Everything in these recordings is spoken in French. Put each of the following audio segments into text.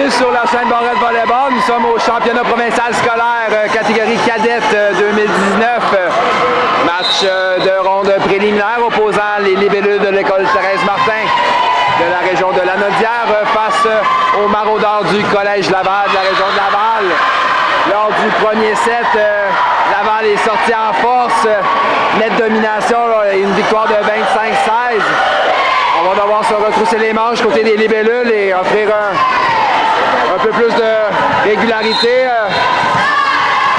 bienvenue sur la chaîne Barrette Volleyball. Nous sommes au championnat provincial scolaire catégorie cadette 2019. Match de ronde préliminaire opposant les libellules de l'école Thérèse Martin de la région de Lanaudière face aux maraudeurs du collège Laval de la région de Laval. Lors du premier set, Laval est sorti en force, nette domination, une victoire de 25-16. On va devoir se retrousser les manches côté des libellules et offrir un peu plus de régularité.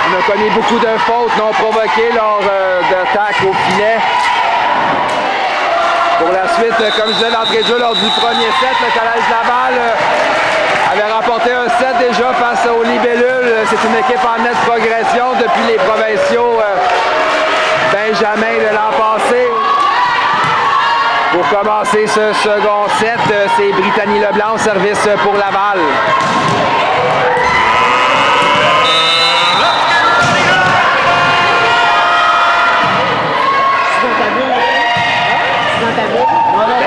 On a connu beaucoup de fautes non provoquées lors d'attaques au filet. Pour la suite, comme je disais d'entrée de jeu lors du premier set, le collège Laval avait remporté un set déjà face aux libellules. C'est une équipe en nette progression depuis les provinciaux Benjamin de l'an passé. Pour commencer ce second set, c'est Brittany Leblanc au service pour Laval.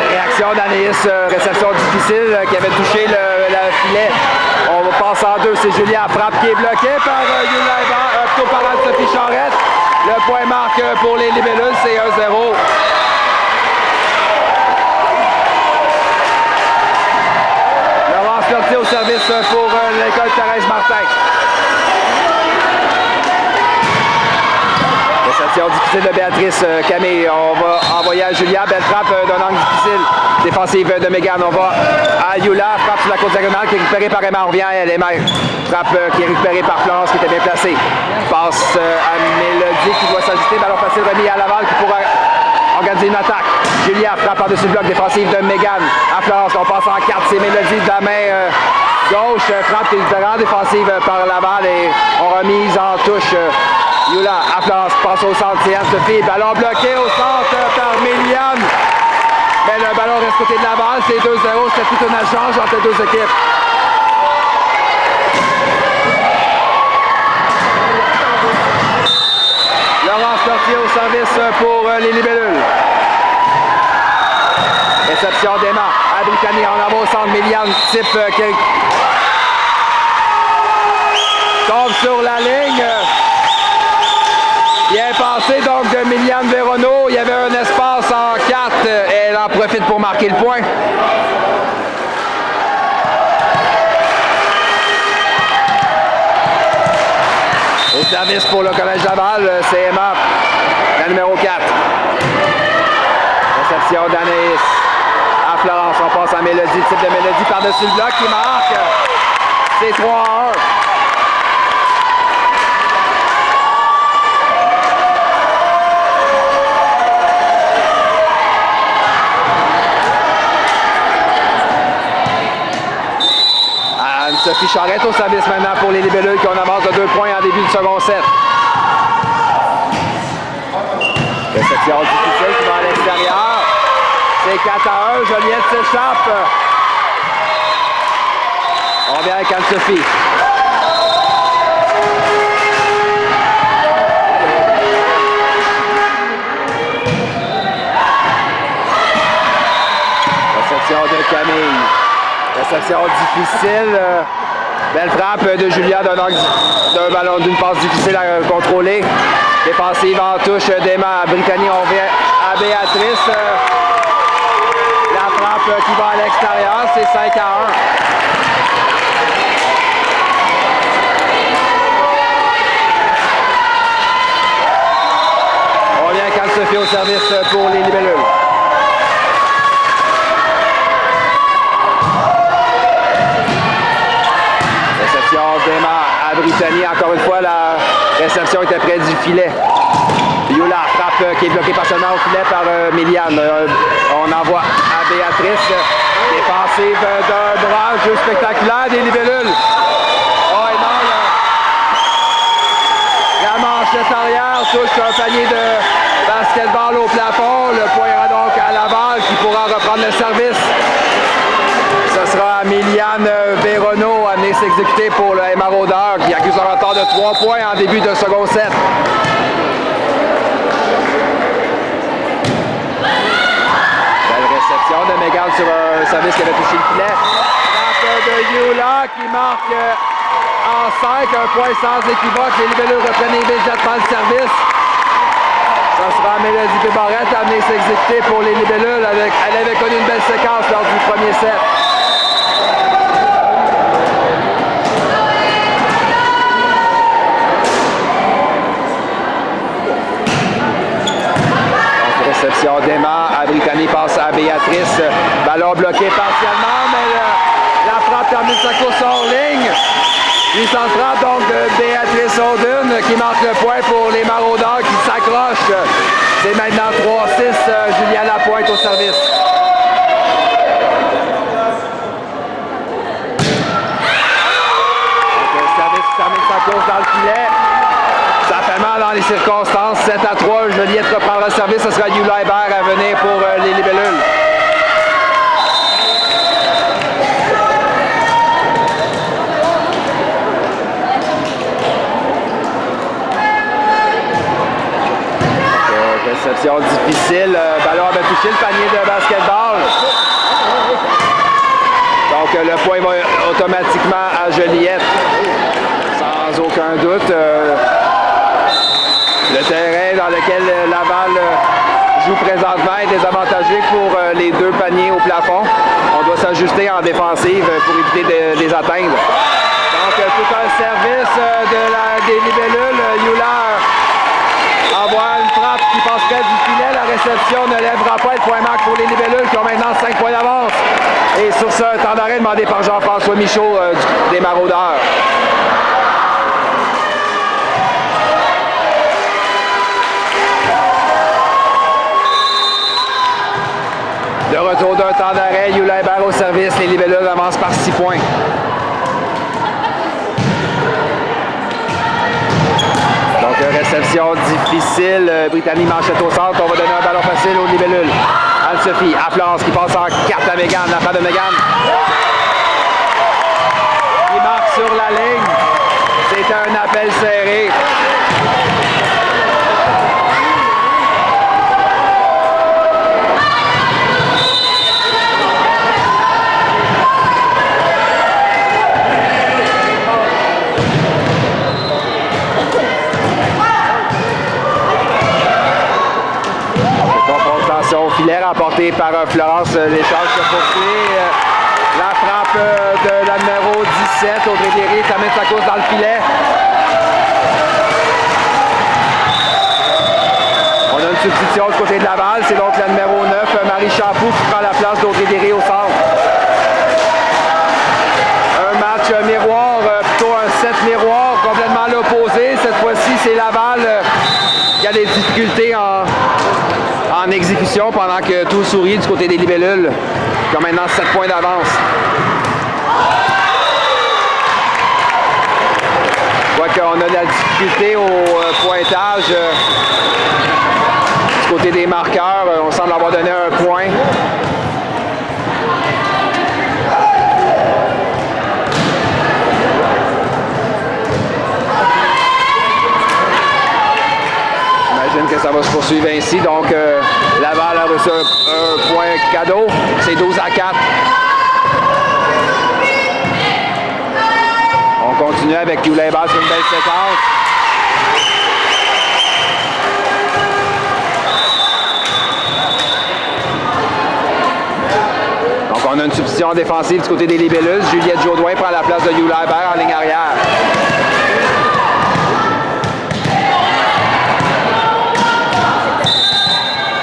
Réaction d'Anaïs, réception difficile qui avait touché le filet. On va passer en deux, c'est Julia Frappe qui est bloquée par plutôt par Sophie Charette. Le point marque pour les libellules, c'est 1-0. Laurence Lortier au service pour l'école Thérèse Martin. Réception difficile de Béatrice Camille. On va envoyer à Julia. Belle frappe d'un angle difficile. Défensive de Mégane. On va à Yula. Frappe sur la côte diagonale qui est récupérée par Emma. On revient à elle. Emma. Frappe qui est récupérée par Florence qui était bien placée. Passe à Mélodie qui doit s'ajuster. Ballon facile remis à Laval qui pourra organiser une attaque. Julia frappe par-dessus le bloc. Défensive de Mégane. À Florence. On passe en 4. C'est Mélodie de la main gauche. Frappe qui est différente. Défensive par Laval et on remise en touche. Yula à Florence, passe au centre, c'est Anne-Sophie. Ballon bloqué au centre par Méliane. Mais le ballon reste côté de Laval, c'est 2-0. C'est tout un échange entre les deux équipes. Laurence Lortier au service pour les libellules. Réception d'Emma à Brittany. On envoie au centre. Méliane type qui tombe sur la ligne. Bien passé donc de Miliane Véronneau. Il y avait un espace en 4. Elle en profite pour marquer le point. Au service pour le collège Laval, c'est Emma, la numéro 4. Réception d'Anaïs à Florence. On passe à Mélodie, type de Mélodie par-dessus le bloc qui marque. C'est 3-1. Sophie Charette au service maintenant pour les libellules qui ont une avance de 2 points en début du second set. Réception difficile qui va à l'extérieur. C'est 4-1. Joliette s'échappe. On revient avec Anne-Sophie. Réception de Camille. Réception difficile. Belle frappe de Julia d'un ballon d'une passe difficile à contrôler. Défensive en touche d'Emma. Brittany, on vient à Béatrice. La frappe qui va à l'extérieur, c'est 5-1. On vient avec Anne-Sophie au service pour les libellules. D'Emma à Brittany. Encore une fois, la réception était près du filet. Yula frappe qui est bloquée partiellement au filet par Méliane. On envoie à Béatrice. Défensive d'un bras, jeu spectaculaire des libellules. Oh, et non, la manchette arrière touche un panier de basketball au plafond. Le point ira donc à Laval qui pourra reprendre le service. Ce sera Miliane Véronneau amené s'exécuter pour le maraudeur qui accuse un retard de 3 points en début de second set. Belle réception de Mégane sur un service qui avait touché le filet. Frappe de Yula qui marque en 5, un point sans équivoque. Les libelleux reprennent immédiatement le service. Ça sera Mélodie Pébarrette à venir s'exécuter pour les libellules. Elle avait connu une belle séquence lors du premier set. Donc, réception d'aimant. À Brittany passe à Béatrice. Ballon bloqué partiellement, mais la frappe termine sa course hors ligne. Puis central donc de Béatrice Auden qui marque le point pour les Maraudeurs qui s'accrochent. C'est maintenant 3-6, Julia Lapointe au service. Donc, le service qui termine sa course dans le filet. Ça fait mal dans les circonstances. 7-3, Juliette reprendra le service. Ce sera Yula Hébert à venir pour les libellules. Réception difficile. Ballon avait touché le panier de basketball. Donc le point va automatiquement à Joliette. Sans aucun doute. Le terrain dans lequel Laval joue présentement est désavantagé pour les deux paniers au plafond. On doit s'ajuster en défensive pour éviter de les atteindre. Donc tout un service des libellules. Yula envoie une frappe qui passe près du filet. La réception ne lèvera pas. Le point marque pour les libellules qui ont maintenant 5 points d'avance. Et sur ce temps d'arrêt demandé par Jean-François Michaud des Maraudeurs. De retour d'un temps d'arrêt, Yula Hébert au service. Les libellules avancent par 6 points. Donc, réception difficile. Brittany Manchette au centre. On va donner un ballon facile aux libellules. Anne-Sophie à Florence qui passe en 4 à Mégane. La frappe de Mégane. Il marque sur la ligne. C'est un appel serré. Filet remporté par Florence. L'échange se poursuit. La frappe de la numéro 17, Audrey Derry, ça met sa course dans le filet. On a une substitution du côté de Laval. C'est donc la numéro 9, Marie Champoux, qui prend la place d'Audrey Derry au centre. Un match miroir, plutôt un set miroir, complètement l'opposé. Cette fois-ci, c'est Laval qui a des difficultés en exécution pendant que tout sourit du côté des libellules qui ont maintenant 7 points d'avance. Je vois qu'on a de la difficulté au pointage du côté des marqueurs. On semble avoir donné un point. Que ça va se poursuivre ainsi. Donc, Laval a reçu un point cadeau. C'est 12-4. On continue avec Yula Hébert sur une belle séquence. Donc, on a une substitution défensive du côté des libellules. Juliette Jodoin prend la place de Yula Hébert en ligne arrière.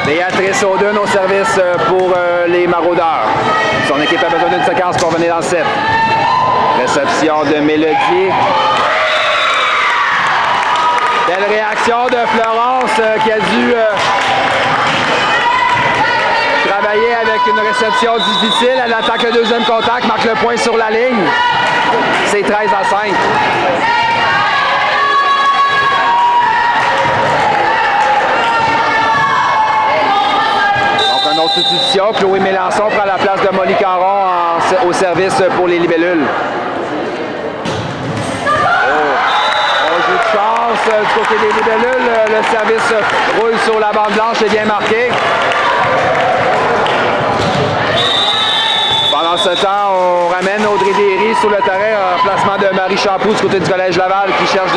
Béatrice Auden au service pour les Maraudeurs. Son équipe a besoin d'une séquence pour venir dans le set. Réception de Mélodie. Belle réaction de Florence qui a dû travailler avec une réception difficile. Elle attaque le deuxième contact, marque le point sur la ligne. C'est 13-5. Substitution, Chloé Mélençon prend la place de Molly Caron au service pour les libellules. On joue de chance du côté des libellules. Le service roule sur la bande blanche et bien marqué. Pendant ce temps, on ramène Audrey Derry sur le terrain. Remplacement de Marie Champoux du côté du Collège Laval qui cherche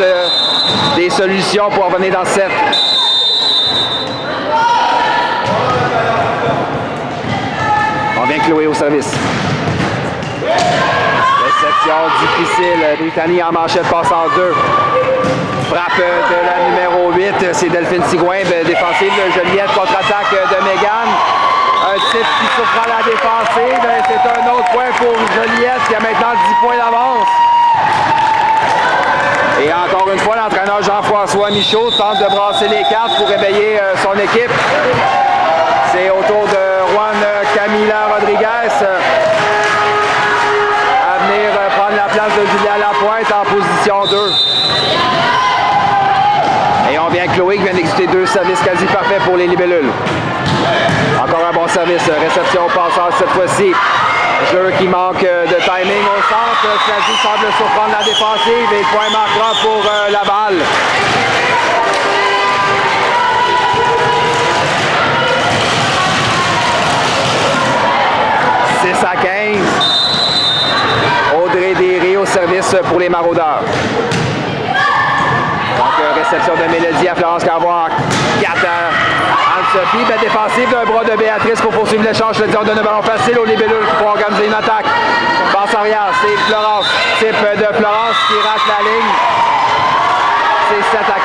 des solutions pour revenir dans le set. On vient Chloé au service. Réception difficile. Brittany en manchette passe en 2. Frappe de la numéro 8, c'est Delphine Sigouin. Défensive de Joliette, contre-attaque de Mégane. Un type qui surprend la défensive. C'est un autre point pour Joliette qui a maintenant 10 points d'avance. Et encore une fois, l'entraîneur Jean-François Michaud tente de brasser les cartes pour réveiller son équipe. C'est au tour de Juan Camila Rodriguez à venir prendre la place de Julia Lapointe en position 2. Et on vient Chloé qui vient d'exécuter 2 services quasi parfaits pour les libellules. Encore un bon service. Réception au passeur cette fois-ci. Jeu qui manque de timing au centre. Cela semble surprendre la défensive et le point marquera pour Laval. À 15. Audrey Derry au service pour les Maraudeurs. Donc, réception de Mélodie à Florence Carvois. 4 à Anne-Sophie. Belle défensive d'un bras de Béatrice pour poursuivre l'échange. Le on donne un ballon facile aux libellules pour organiser une attaque. Passe arrière, c'est Florence. Type de Florence qui rate la ligne. C'est 7 à 15.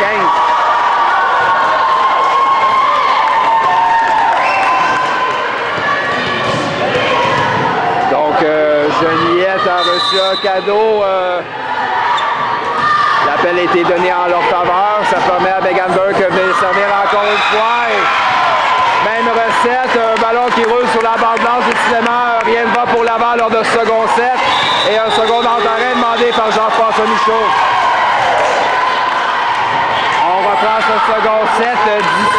Joliette a reçu un cadeau. L'appel a été donné en leur faveur. Ça permet à Megan Burke de venir servir encore une fois. Et même recette, un ballon qui roule sur la bande blanche. Décidément, rien ne va pour Laval lors de ce second set. Et un second d'arrêt demandé par Jean-François Michaud. On reprend ce second set,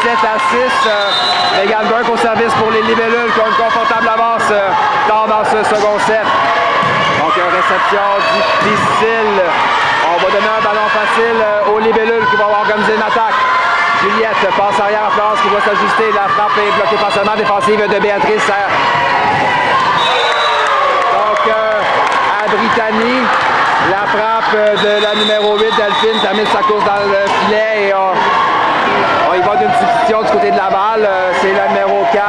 17 à 6. Megan Burke au service pour les libellules qui ont une confortable avance dans ce second set. Donc, une réception difficile. On va donner un ballon facile aux libellules qui vont organiser une attaque. Juliette passe arrière à Florence qui doit s'ajuster. La frappe est bloquée partiellement défensive de Béatrice. Donc, à Brittany, la frappe de la numéro 8, Delphine, termine sa course dans le filet. Et on y va d'une substitution du côté de Laval. C'est la numéro 4,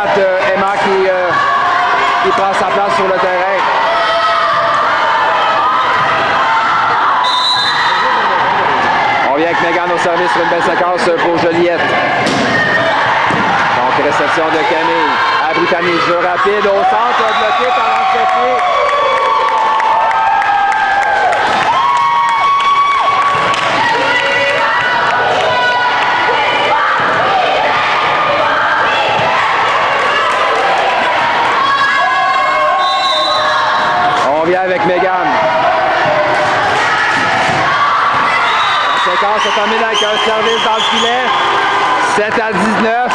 Emma, qui prend sa place sur le terrain. On vient avec Mégane au service sur une belle séquence pour Joliette. Donc, réception de Camille à Brittany. Jeu rapide au centre, bloqué par Anne-Sophie. Avec Mégane. La séquence se termine avec un service dans le filet. 7 à 19.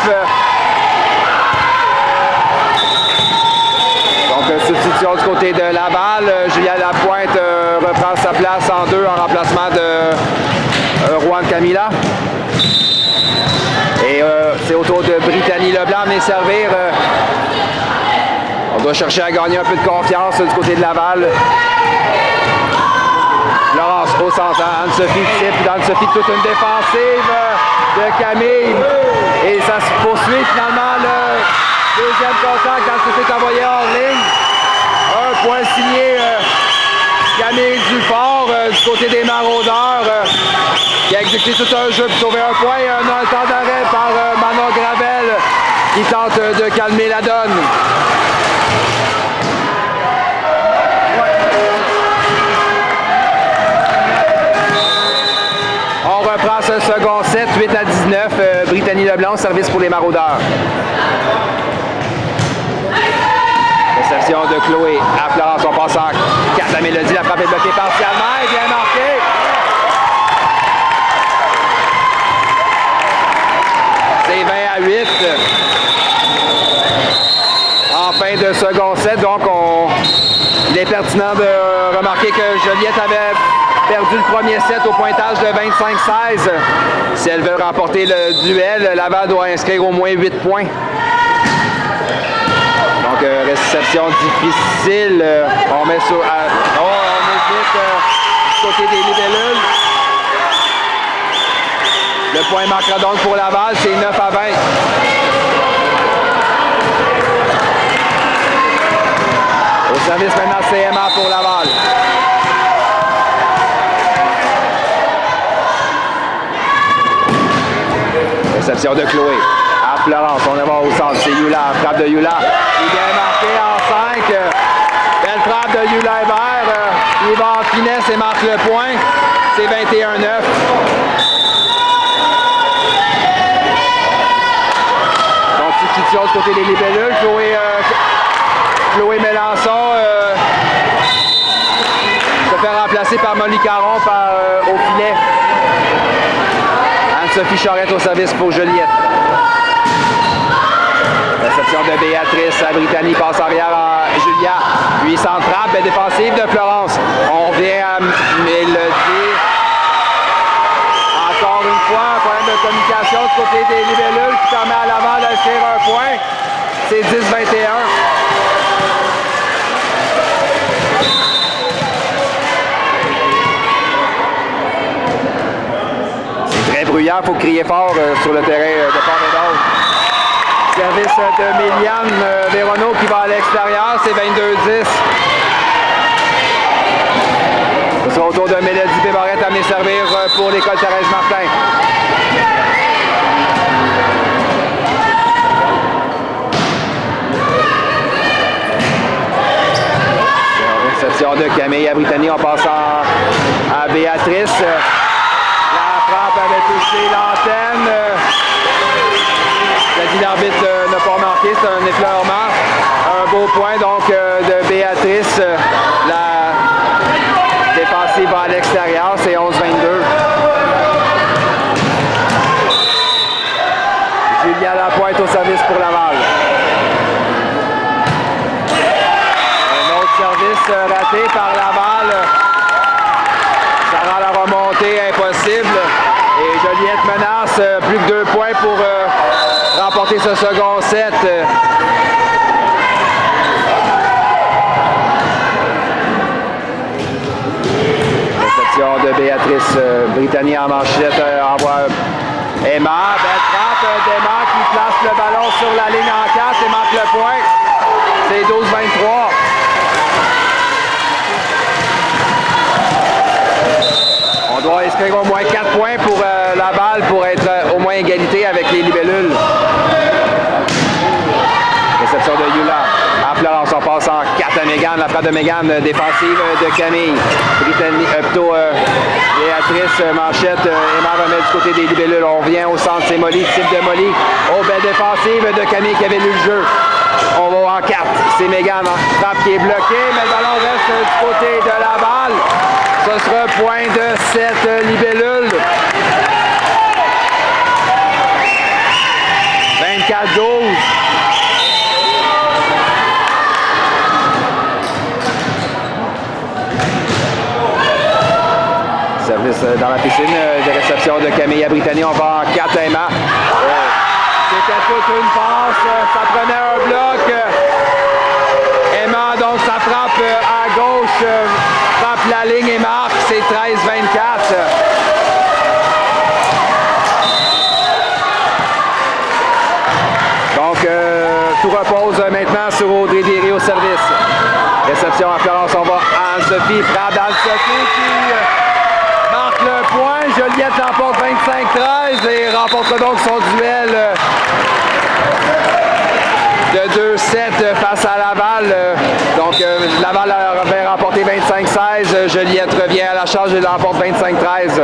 Donc, substitution du côté de Laval. Julia Lapointe reprend sa place en 2 en remplacement de Juan Camila. Et c'est au tour de Brittany Leblanc de servir. On doit chercher à gagner un peu de confiance du côté de Laval. Laurence au centre, Anne-Sophie type, Anne-Sophie toute une défensive de Camille. Et ça se poursuit finalement le deuxième contact. Anne-Sophie est envoyée hors ligne. Un point signé Camille Dufort du côté des Maraudeurs qui a exécuté tout un jeu pour sauver un point. Un temps d'arrêt par Manon Gravel qui tente de calmer la donne. On reprend ce second set, 8 à 19. Brittany Leblanc, service pour les Maraudeurs. Réception de Chloé à Florence, on passe en 4 à Mélodie. La frappe est bloquée partiellement et bien marquée. C'est 20 à 8. En fin de second set, donc il est pertinent de remarquer que Joliette avait perdu le premier set au pointage de 25-16. Si elle veut remporter le duel, Laval doit inscrire au moins 8 points. Donc, réception difficile. On met sur... on est l'arbitre du côté des libellules. Le point marquera donc pour Laval, c'est 9 à 20. Au service maintenant CMA pour Laval. Réception de Chloé. À Florence, on va au centre. C'est Yula, frappe de Yula. Il vient marqué en 5. Belle frappe de Yula Hébert. Il va en finesse et marque le point. C'est 21-9. Substitution du côté des libellules. Chloé Mélençon se fait remplacer par Molly Caron au filet. Anne-Sophie Charette au service pour Joliette. Réception de Béatrice. Brittany passe arrière à Julia. Puis centre-frappe, belle défensive de Florence. On revient à Mélodie. Encore une fois, un problème de communication du côté des libellules qui permet à Laval d'inscrire un point. C'est 10-21. C'est très bruyant, il faut crier fort sur le terrain de part et d'autre. Service de Méliane Véronneau qui va à l'extérieur, c'est 22-10. Ce sera au tour de Mélodie Bébarette à venir servir pour l'école Thérèse Martin. Réception de Camille à Brittany en passant à Béatrice. La frappe avait touché l'antenne. L'arbitre n'a pas remarqué, c'est un effleurement. Un beau point donc de Béatrice. La défensive va à l'extérieur, c'est 11-22. Julien Lapointe au service pour Laval. Un autre service raté par Laval. Ça rend la remontée impossible. Et Joliette menace plus que 2 points pour remporter ce second set. De Béatrice Brittany en manchette envoie Emma, belle frappe d'Emma qui place le ballon sur la ligne en 4 et marque le point. C'est 12-23. On doit inscrire au moins 4 points pour Laval pour être au moins égalité avec les libellules. Réception de Yula. À Florence, on passe en 4 à Mégane. La frappe de Mégane, défensive de Camille. Béatrice Manchette. Emma remet du côté des libellules. On revient au centre, c'est Molly, type de Molly. Oh, belle défensive de Camille qui avait lu le jeu. On va en 4. C'est Mégane. Frappe qui est bloquée, mais le ballon reste du côté de Laval. Ce sera point de 7 libellules. 24-12. Service dans la piscine de réception de Camille à Brittany. On va en 4 Emma. C'était toute une passe. Ça prenait un bloc. Emma, donc, ça frappe à gauche. Frappe la ligne et marque. C'est 13-24. Donc, tout repose maintenant sur Audrey Derry au service. Réception à Florence. On va à Anne-Sophie. Frappe d'Anne-Sophie qui marque le point. Joliette l'emporte 25-13 et remporte donc son duel de 2-7 face à Laval. Donc Laval avait remporté 25-16. Joliette revient à la charge et l'emporte 25-13.